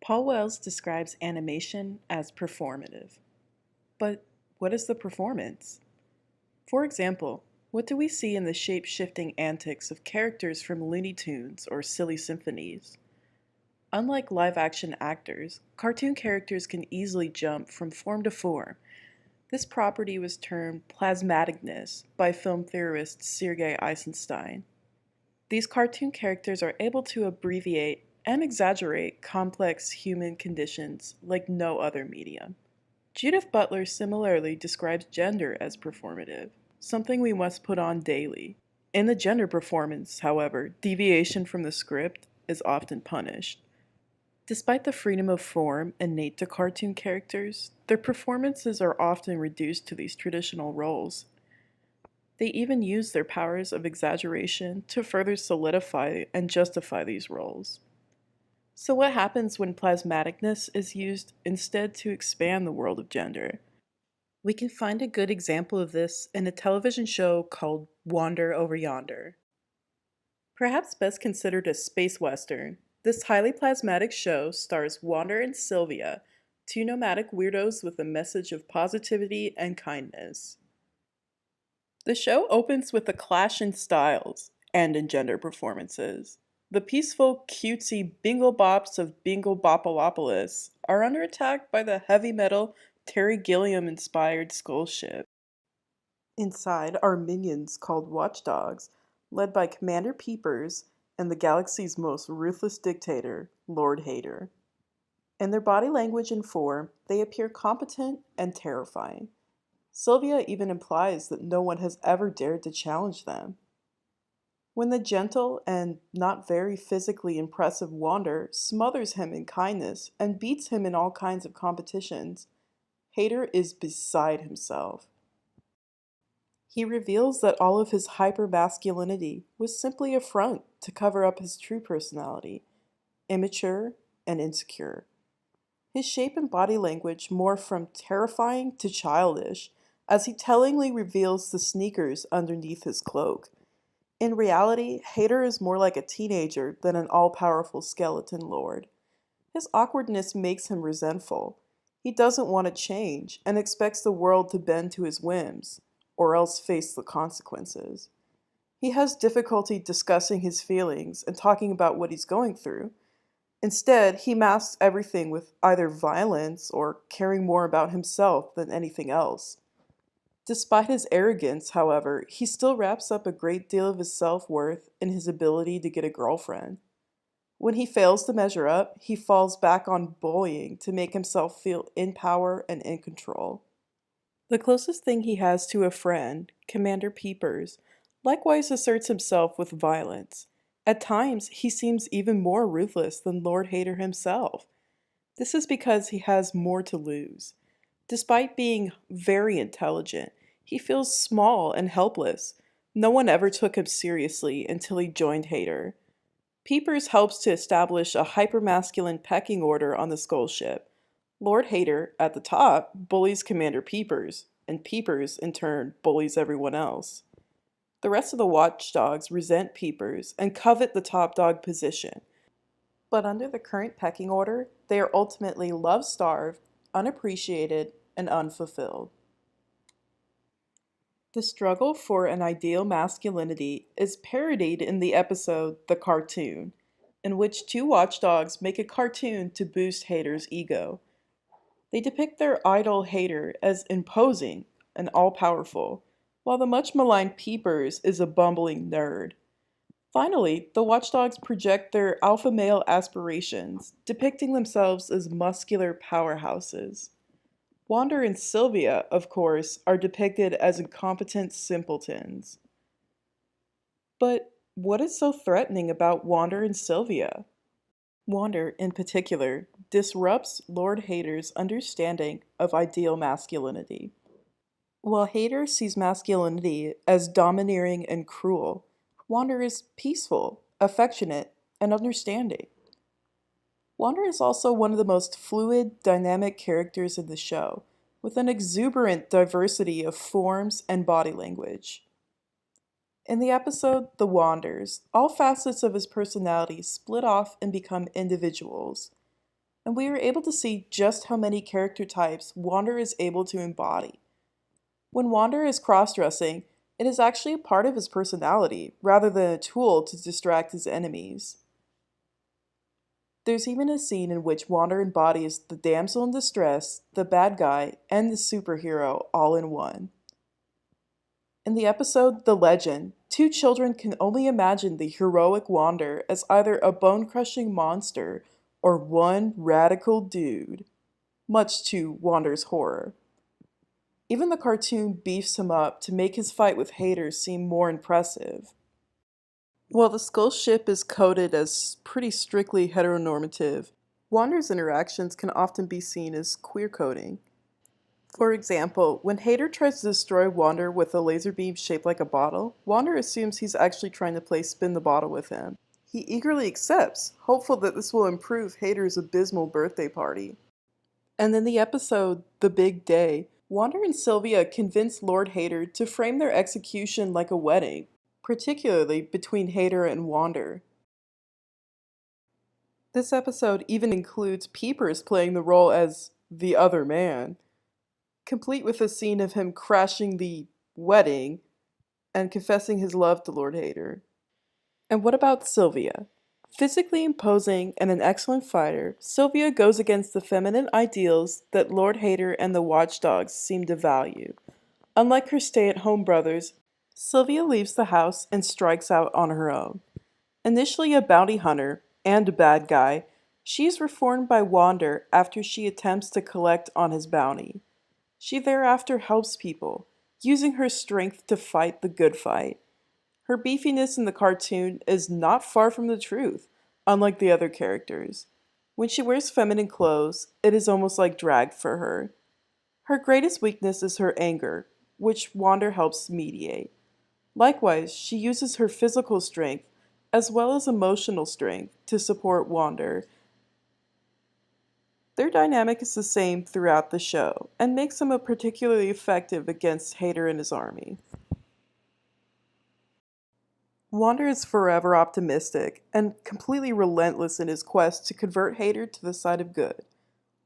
Paul Wells describes animation as performative. But what is the performance? For example, what do we see in the shape-shifting antics of characters from Looney Tunes or Silly Symphonies? Unlike live-action actors, cartoon characters can easily jump from form to form. This property was termed plasmaticness by film theorist Sergei Eisenstein. These cartoon characters are able to abbreviate and exaggerate complex human conditions like no other medium. Judith Butler similarly describes gender as performative, something we must put on daily. In the gender performance, however, deviation from the script is often punished. Despite the freedom of form innate to cartoon characters, their performances are often reduced to these traditional roles. They even use their powers of exaggeration to further solidify and justify these roles. So, what happens when plasmaticness is used instead to expand the world of gender? We can find a good example of this in a television show called Wander Over Yonder. Perhaps best considered a space western, this highly plasmatic show stars Wander and Sylvia, two nomadic weirdos with a message of positivity and kindness. The show opens with a clash in styles and in gender performances. The peaceful, cutesy Bingle Bops of Bingle Bopalopolis are under attack by the heavy metal Terry Gilliam inspired Skull Ship. Inside are minions called Watchdogs, led by Commander Peepers and the galaxy's most ruthless dictator, Lord Hater. In their body language and form, they appear competent and terrifying. Sylvia even implies that no one has ever dared to challenge them. When the gentle and not very physically impressive Wander smothers him in kindness and beats him in all kinds of competitions, Hater is beside himself. He reveals that all of his hypermasculinity was simply a front to cover up his true personality, immature and insecure. His shape and body language morph from terrifying to childish as he tellingly reveals the sneakers underneath his cloak. In reality, Hater is more like a teenager than an all-powerful skeleton lord. His awkwardness makes him resentful. He doesn't want to change and expects the world to bend to his whims, or else face the consequences. He has difficulty discussing his feelings and talking about what he's going through. Instead, he masks everything with either violence or caring more about himself than anything else. Despite his arrogance, however, he still wraps up a great deal of his self-worth in his ability to get a girlfriend. When he fails to measure up, he falls back on bullying to make himself feel in power and in control. The closest thing he has to a friend, Commander Peepers, likewise asserts himself with violence. At times, he seems even more ruthless than Lord Hater himself. This is because he has more to lose. Despite being very intelligent, he feels small and helpless. No one ever took him seriously until he joined Hater. Peepers helps to establish a hypermasculine pecking order on the Skull Ship. Lord Hater, at the top, bullies Commander Peepers, and Peepers, in turn, bullies everyone else. The rest of the watchdogs resent Peepers and covet the top dog position, but under the current pecking order, they are ultimately love-starved, unappreciated, and unfulfilled. The struggle for an ideal masculinity is parodied in the episode The Cartoon, in which two watchdogs make a cartoon to boost Hater's ego. They depict their idol Hater as imposing and all-powerful, while the much maligned Peepers is a bumbling nerd. Finally, the watchdogs project their alpha male aspirations, depicting themselves as muscular powerhouses. Wander and Sylvia, of course, are depicted as incompetent simpletons. But what is so threatening about Wander and Sylvia? Wander, in particular, disrupts Lord Hater's understanding of ideal masculinity. While Hater sees masculinity as domineering and cruel, Wander is peaceful, affectionate, and understanding. Wander is also one of the most fluid, dynamic characters in the show, with an exuberant diversity of forms and body language. In the episode The Wanders, all facets of his personality split off and become individuals. and we are able to see just how many character types Wander is able to embody. When Wander is cross-dressing, it is actually a part of his personality, rather than a tool to distract his enemies. There's even a scene in which Wander embodies the damsel in distress, the bad guy, and the superhero all in one. In the episode The Legend, two children can only imagine the heroic Wander as either a bone-crushing monster or one radical dude, much to Wander's horror. Even the cartoon beefs him up to make his fight with haters seem more impressive. While the Skull ship is coded as pretty strictly heteronormative, Wander's interactions can often be seen as queer coding. For example, when Hater tries to destroy Wander with a laser beam shaped like a bottle, Wander assumes he's actually trying to play spin the bottle with him. He eagerly accepts, hopeful that this will improve Hater's abysmal birthday party. And in the episode The Big Day, Wander and Sylvia convince Lord Hater to frame their execution like a wedding, particularly between Hater and Wander. This episode even includes Peepers playing the role as the other man, complete with a scene of him crashing the wedding and confessing his love to Lord Hater. And what about Sylvia? Physically imposing and an excellent fighter, Sylvia goes against the feminine ideals that Lord Hater and the Watchdogs seem to value. Unlike her stay-at-home brothers, Sylvia leaves the house and strikes out on her own. Initially a bounty hunter and a bad guy, she is reformed by Wander after she attempts to collect on his bounty. She thereafter helps people, using her strength to fight the good fight. Her beefiness in the cartoon is not far from the truth, unlike the other characters. When she wears feminine clothes, it is almost like drag for her. Her greatest weakness is her anger, which Wander helps mediate. Likewise, she uses her physical strength as well as emotional strength to support Wander. Their dynamic is the same throughout the show, and makes them particularly effective against Hater and his army. Wander is forever optimistic and completely relentless in his quest to convert Hater to the side of good,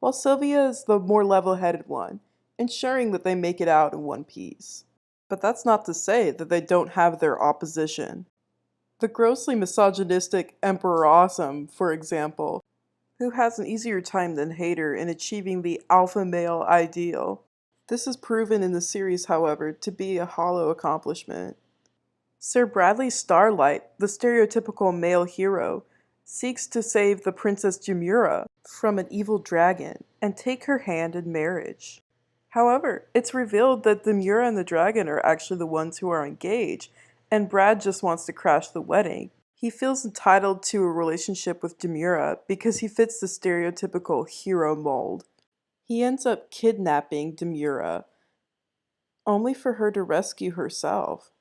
while Sylvia is the more level-headed one, ensuring that they make it out in one piece. But that's not to say that they don't have their opposition. The grossly misogynistic Emperor Awesome, for example, who has an easier time than Hater in achieving the alpha male ideal. This is proven in the series, however, to be a hollow accomplishment. Sir Bradley Starlight, the stereotypical male hero, seeks to save the Princess Jamura from an evil dragon and take her hand in marriage. However, it's revealed that Demura and the dragon are actually the ones who are engaged, and Brad just wants to crash the wedding. He feels entitled to a relationship with Demura because he fits the stereotypical hero mold. He ends up kidnapping Demura, only for her to rescue herself.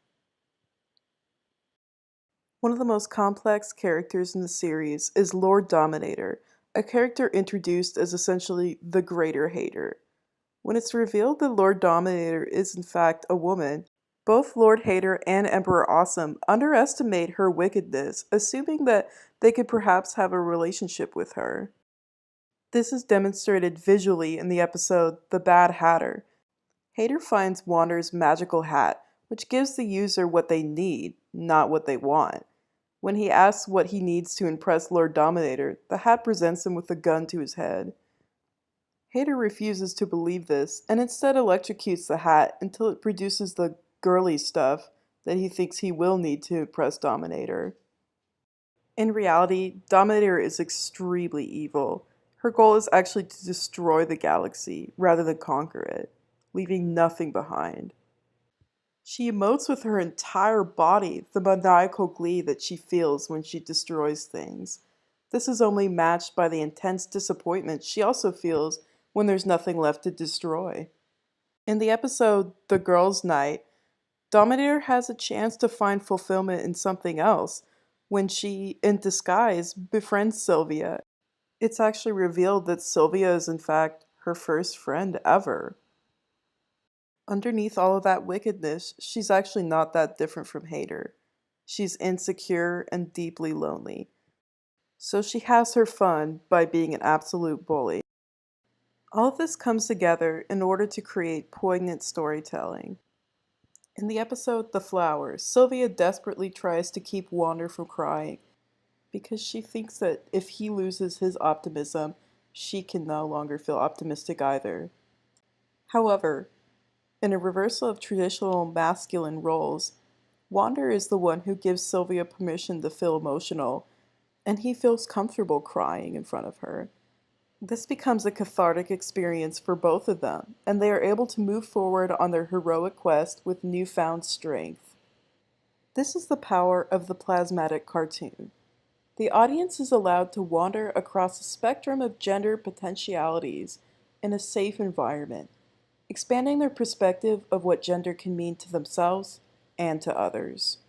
One of the most complex characters in the series is Lord Dominator, a character introduced as essentially the greater Hater. When it's revealed that Lord Dominator is in fact a woman, both Lord Hater and Emperor Awesome underestimate her wickedness, assuming that they could perhaps have a relationship with her. This is demonstrated visually in the episode The Bad Hatter. Hater finds Wander's magical hat, which gives the user what they need, not what they want. When he asks what he needs to impress Lord Dominator, the hat presents him with a gun to his head. Hater refuses to believe this, and instead electrocutes the hat until it produces the girly stuff that he thinks he will need to impress Dominator. In reality, Dominator is extremely evil. Her goal is actually to destroy the galaxy, rather than conquer it, leaving nothing behind. She emotes with her entire body the maniacal glee that she feels when she destroys things. This is only matched by the intense disappointment she also feels when there's nothing left to destroy. In the episode The Girls' Night, Dominator has a chance to find fulfillment in something else when she, in disguise, befriends Sylvia. It's actually revealed that Sylvia is in fact her first friend ever. Underneath all of that wickedness, she's actually not that different from Hater. She's insecure and deeply lonely. So she has her fun by being an absolute bully. All of this comes together in order to create poignant storytelling. In the episode The Flowers, Sylvia desperately tries to keep Wander from crying because she thinks that if he loses his optimism, she can no longer feel optimistic either. However, in a reversal of traditional masculine roles, Wander is the one who gives Sylvia permission to feel emotional, and he feels comfortable crying in front of her. This becomes a cathartic experience for both of them, and they are able to move forward on their heroic quest with newfound strength. This is the power of the plasmatic cartoon. The audience is allowed to wander across a spectrum of gender potentialities in a safe environment, expanding their perspective of what gender can mean to themselves and to others.